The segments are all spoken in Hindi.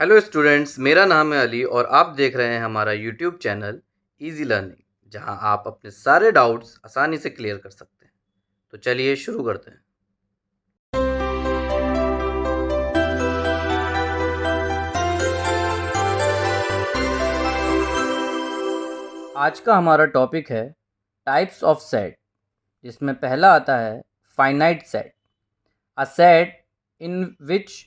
हेलो स्टूडेंट्स, मेरा नाम है अली और आप देख रहे हैं हमारा यूट्यूब चैनल इजी लर्निंग, जहां आप अपने सारे डाउट्स आसानी से क्लियर कर सकते हैं। तो चलिए शुरू करते हैं। आज का हमारा टॉपिक है टाइप्स ऑफ सेट, जिसमें पहला आता है finite set. A set in which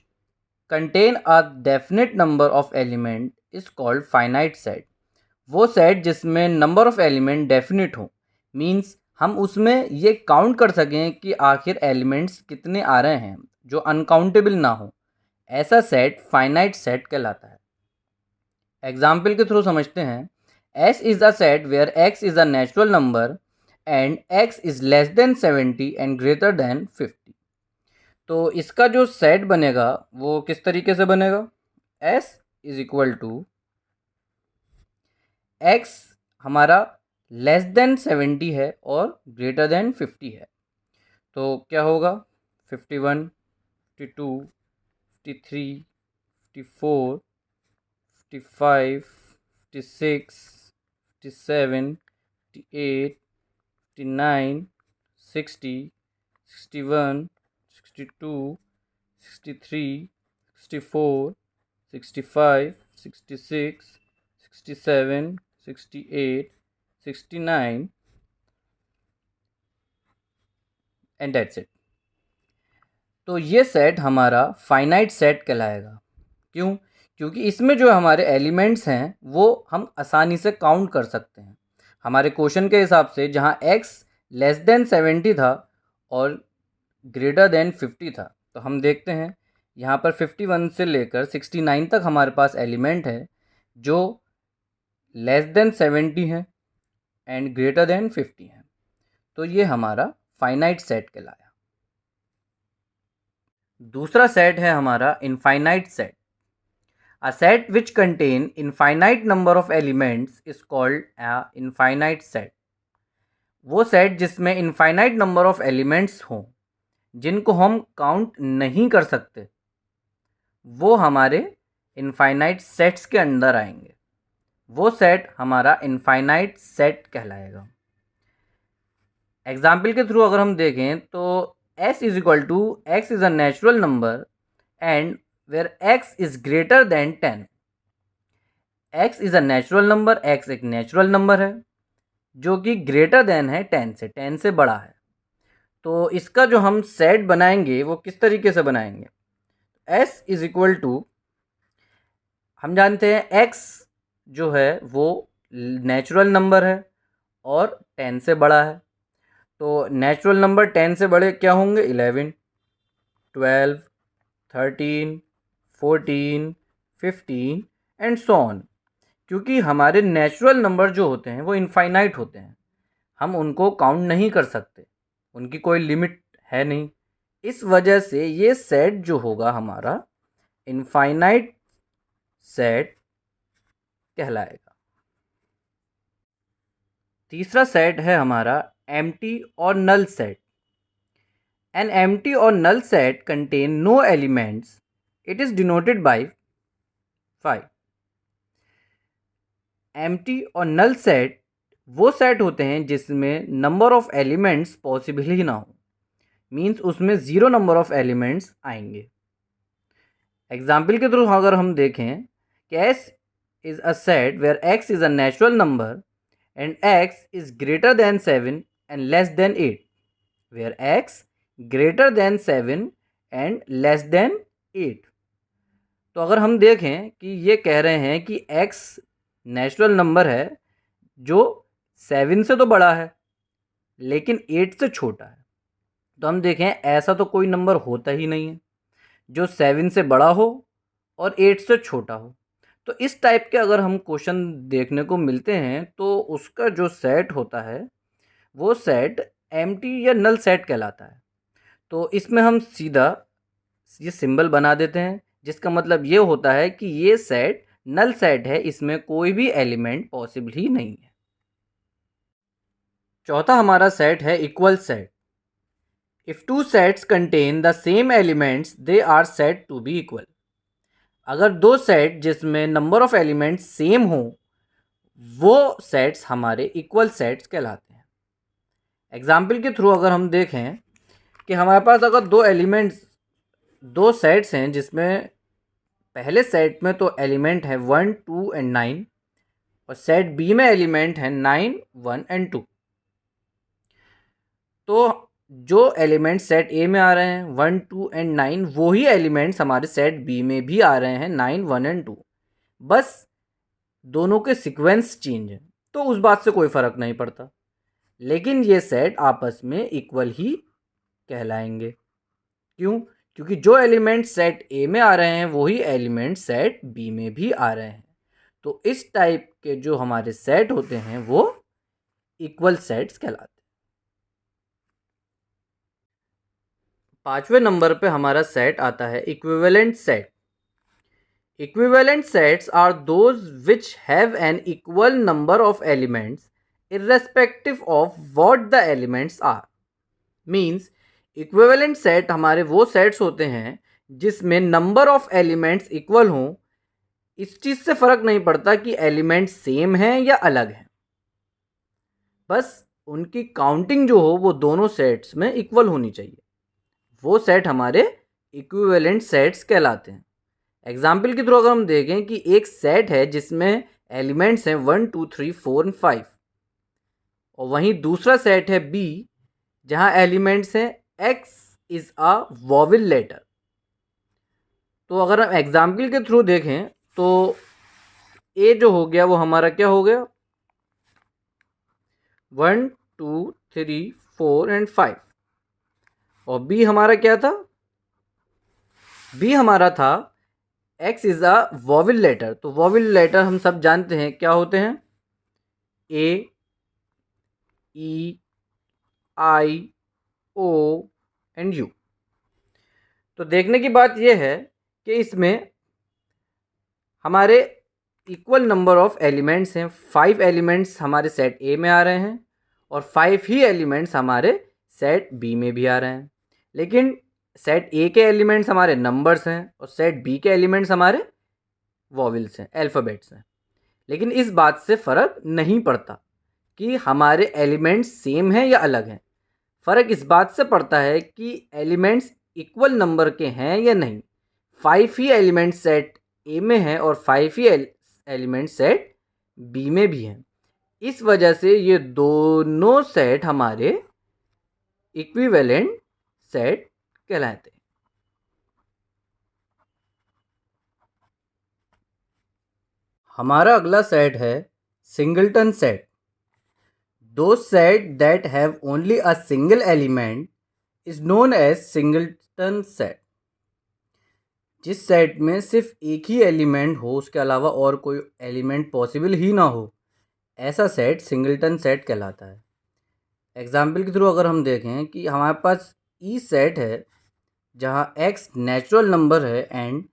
contain a definite number of element is called finite set. वो सेट जिसमें नंबर ऑफ एलिमेंट डेफिनेट हो, मींस हम उसमें ये काउंट कर सकें कि आखिर एलिमेंट्स कितने आ रहे हैं, जो अनकाउंटेबल ना हो, ऐसा सेट फाइनाइट सेट कहलाता है। एग्जाम्पल के थ्रू समझते हैं। S is a set where X is a natural number and X is less than 70 and greater than 50। तो इसका जो सेट बनेगा वो किस तरीके से बनेगा। S is equal to X हमारा लेस देन 70 है और ग्रेटर देन 50 है, तो क्या होगा 51, 52, 53, 54, 55, 56, 57, 58, 59, 60, 61, 62, 63, 64, 65, 66, 67, 68, 69 एंड दैट्स इट। तो ये सेट हमारा फाइनाइट सेट कहलाएगा। क्यों? क्योंकि इसमें जो हमारे एलिमेंट्स हैं वो हम आसानी से काउंट कर सकते हैं। हमारे क्वेश्चन के हिसाब से जहाँ x लेस देन 70 था और ग्रेटर देन 50 था, तो हम देखते हैं यहाँ पर 51 से लेकर 69 तक हमारे पास एलिमेंट है जो लेस देन 70 हैं एंड ग्रेटर देन 50 हैं। तो ये हमारा फाइनाइट सेट कहलाया। दूसरा सेट है हमारा infinite set. A set which contain infinite number of elements is called a infinite set. वो सेट जिसमें इनफाइनाइट नंबर ऑफ एलिमेंट्स हों, जिनको हम काउंट नहीं कर सकते, वो हमारे इनफाइनाइट सेट्स के अंदर आएंगे। वो सेट हमारा इनफाइनाइट सेट कहलाएगा। एग्जाम्पल के थ्रू अगर हम देखें तो s is equal to X is a natural number and where x is greater than 10। x is a natural number, x एक नेचुरल नंबर है जो कि ग्रेटर देन है 10 से बड़ा है। तो इसका जो हम सेट बनाएंगे वो किस तरीके से बनाएंगे। s इज़ इक्वल टू, हम जानते हैं x जो है वो नेचुरल नंबर है और 10 से बड़ा है। तो नेचुरल नंबर 10 से बड़े क्या होंगे, 11, 12, 13, 14, 15 एंड सो ऑन। क्योंकि हमारे नेचुरल नंबर जो होते हैं वो इनफाइनाइट होते हैं, हम उनको काउंट नहीं कर सकते, उनकी कोई लिमिट है नहीं। इस वजह से ये सेट जो होगा हमारा इनफाइनाइट सेट कहलाएगा। तीसरा सेट है हमारा एम्प्टी और नल सेट। एन एम्प्टी और null set contain no elements, it is denoted by 5। Empty और नल सेट वो सेट होते हैं जिसमें नंबर ऑफ एलिमेंट्स पॉसिबल ही ना हो, मीन्स उसमें ज़ीरो नंबर ऑफ एलिमेंट्स आएंगे। एग्जाम्पल के थ्रू अगर हम देखें कि S is a set where X is a natural number and X is greater than 7 and less than 8, where X greater than 7 and less than 8। तो अगर हम देखें कि ये कह रहे हैं कि x नेचुरल नंबर है जो 7 से तो बड़ा है लेकिन 8 से छोटा है, तो हम देखें ऐसा तो कोई नंबर होता ही नहीं है जो 7 से बड़ा हो और 8 से छोटा हो। तो इस टाइप के अगर हम क्वेश्चन देखने को मिलते हैं तो उसका जो सेट होता है वो सेट एम्प्टी या नल सेट कहलाता है। तो इसमें हम सीधा ये सिंबल बना देते हैं, जिसका मतलब ये होता है कि ये सेट नल सेट है, इसमें कोई भी एलिमेंट पॉसिबल ही नहीं है। चौथा हमारा सेट है equal set. If two sets contain the same elements they are said to be equal. अगर दो सेट जिसमें नंबर ऑफ एलिमेंट्स सेम हो वो सेट्स हमारे इक्वल सेट्स कहलाते हैं। एग्जाम्पल के थ्रू अगर हम देखें कि हमारे पास अगर दो सेट्स हैं जिसमें पहले सेट में तो एलिमेंट है 1 2 एंड 9 और सेट बी में एलिमेंट है 9 1 एंड 2। तो जो एलिमेंट सेट ए में आ रहे हैं 1 2 एंड 9 वो ही एलिमेंट्स हमारे सेट बी में भी आ रहे हैं 9 1 एंड 2। बस दोनों के सीक्वेंस चेंज है तो उस बात से कोई फ़र्क नहीं पड़ता, लेकिन ये सेट आपस में इक्वल ही कहलाएंगे। क्यों? क्योंकि जो एलिमेंट सेट ए में आ रहे हैं वही एलिमेंट सेट बी में भी आ रहे हैं। तो इस टाइप के जो हमारे सेट होते हैं वो इक्वल सेट्स कहलाते हैं। पांचवें नंबर पे हमारा सेट आता है equivalent set. Equivalent sets are those which have an equal number of elements irrespective of what the elements are. Means equivalent set हमारे वो सेट्स होते हैं जिसमें नंबर ऑफ एलिमेंट्स इक्वल हों। इस चीज़ से फ़र्क नहीं पड़ता कि एलिमेंट सेम हैं या अलग हैं, बस उनकी काउंटिंग जो हो वो दोनों सेट्स में इक्वल होनी चाहिए। वो सेट हमारे इक्विवेलेंट सेट्स कहलाते हैं। एग्जाम्पल के थ्रू अगर हम देखें कि एक सेट है जिसमें एलिमेंट्स हैं 1 2 3 4 एंड 5 और वहीं दूसरा सेट है बी जहां एलिमेंट्स हैं x is a vowel letter. तो अगर हम एग्जाम्पल के थ्रू देखें तो ए जो हो गया वो हमारा क्या हो गया 1 2 3 4 एंड 5 और बी हमारा क्या था, बी हमारा था x is a vowel letter. तो वॉवेल लेटर हम सब जानते हैं क्या होते हैं, ए ई आई ओ एंड यू। तो देखने की बात यह है कि इसमें हमारे इक्वल नंबर ऑफ एलिमेंट्स हैं। 5 एलिमेंट्स हमारे सेट ए में आ रहे हैं और 5 ही एलिमेंट्स हमारे सेट बी में भी आ रहे हैं। लेकिन सेट ए के एलिमेंट्स हमारे नंबर्स हैं और सेट बी के एलिमेंट्स हमारे वॉवेल्स हैं, अल्फ़ाबेट्स हैं। लेकिन इस बात से फ़र्क नहीं पड़ता कि हमारे एलिमेंट्स सेम हैं या अलग हैं। फ़र्क इस बात से पड़ता है कि एलिमेंट्स इक्वल नंबर के हैं या नहीं। 5 ही एलिमेंट्स सेट ए में हैं और 5 ही एलिमेंट्स सेट बी में भी हैं। इस वजह से ये दोनों सेट हमारे इक्विवेलेंट सेट कहलाते हैं। हमारा अगला सेट है singleton set. Those set that have only a single element is known as singleton set. जिस सेट में सिर्फ एक ही एलिमेंट हो उसके अलावा और कोई एलिमेंट पॉसिबल ही ना हो ऐसा सेट सिंगलटन सेट कहलाता है। एग्जाम्पल के थ्रू अगर हम देखें कि हमारे पास ई सेट है जहाँ एक्स नेचुरल नंबर है एंड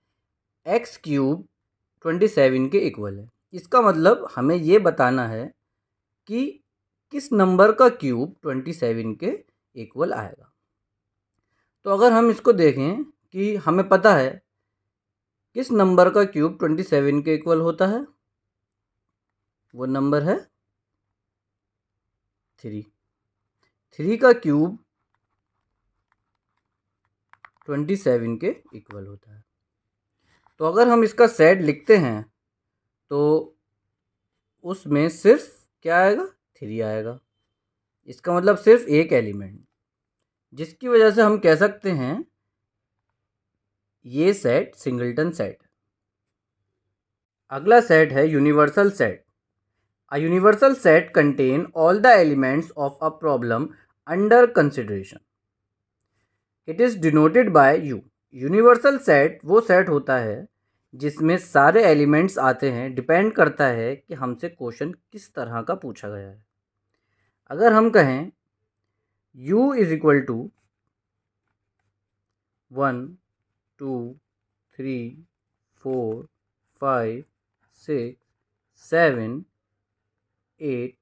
एक्स क्यूब 27 के इक्वल है। इसका मतलब हमें ये बताना है कि किस नंबर का क्यूब 27 के इक्वल आएगा। तो अगर हम इसको देखें कि हमें पता है किस नंबर का क्यूब 27 के इक्वल होता है, वो नंबर है 3। 3 का क्यूब 27 के इक्वल होता है। तो अगर हम इसका सेट लिखते हैं तो उसमें सिर्फ क्या आएगा, 3 आएगा। इसका मतलब सिर्फ एक एलिमेंट, जिसकी वजह से हम कह सकते हैं ये सेट सिंगलटन सेट। अगला सेट है universal set. A universal set contain all the elements of a problem under consideration. It is denoted by you. Universal set वो सेट होता है जिसमें सारे एलिमेंट्स आते हैं। डिपेंड करता है कि हमसे क्वेश्चन किस तरह का पूछा गया है। अगर हम कहें u इज इक्वल टू 1 2 3 4 5 6 7 8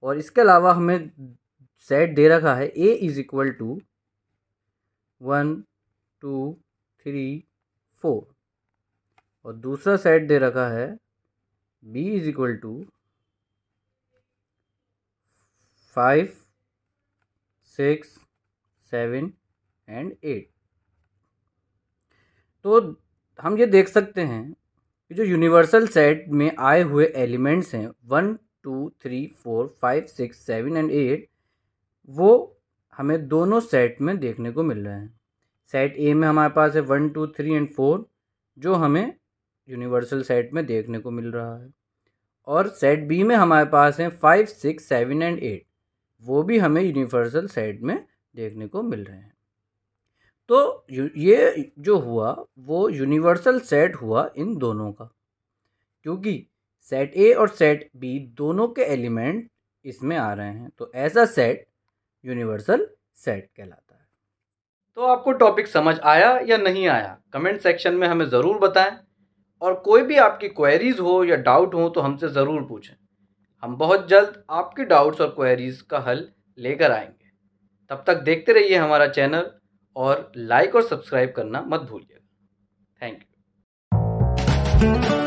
और इसके अलावा हमें सेट दे रखा है a इज इक्वल टू 1 2 3 4 और दूसरा सेट दे रखा है B is equal to 5, 6, 7 and 8। तो हम ये देख सकते हैं कि जो यूनिवर्सल सेट में आए हुए एलिमेंट्स हैं 1, 2, 3, 4, 5, 6, 7 एंड 8 वो हमें दोनों सेट में देखने को मिल रहे हैं। सेट ए में हमारे पास है 1, 2, 3 एंड 4 जो हमें यूनिवर्सल सेट में देखने को मिल रहा है, और सेट बी में हमारे पास है 5, 6, 7 एंड 8 वो भी हमें यूनिवर्सल सेट में देखने को मिल रहे हैं। तो ये जो हुआ वो यूनिवर्सल सेट हुआ इन दोनों का, क्योंकि सेट ए और सेट बी दोनों के एलिमेंट इसमें आ रहे हैं, तो ऐसा सेट यूनिवर्सल सेट कहलाता है। तो आपको टॉपिक समझ आया या नहीं आया, कमेंट सेक्शन में हमें ज़रूर बताएं, और कोई भी आपकी क्वेरीज हो या डाउट हो तो हमसे ज़रूर पूछें। हम बहुत जल्द आपके डाउट्स और क्वेरीज का हल लेकर आएंगे। तब तक देखते रहिए हमारा चैनल और लाइक और सब्सक्राइब करना मत भूलिएगा। Thank you.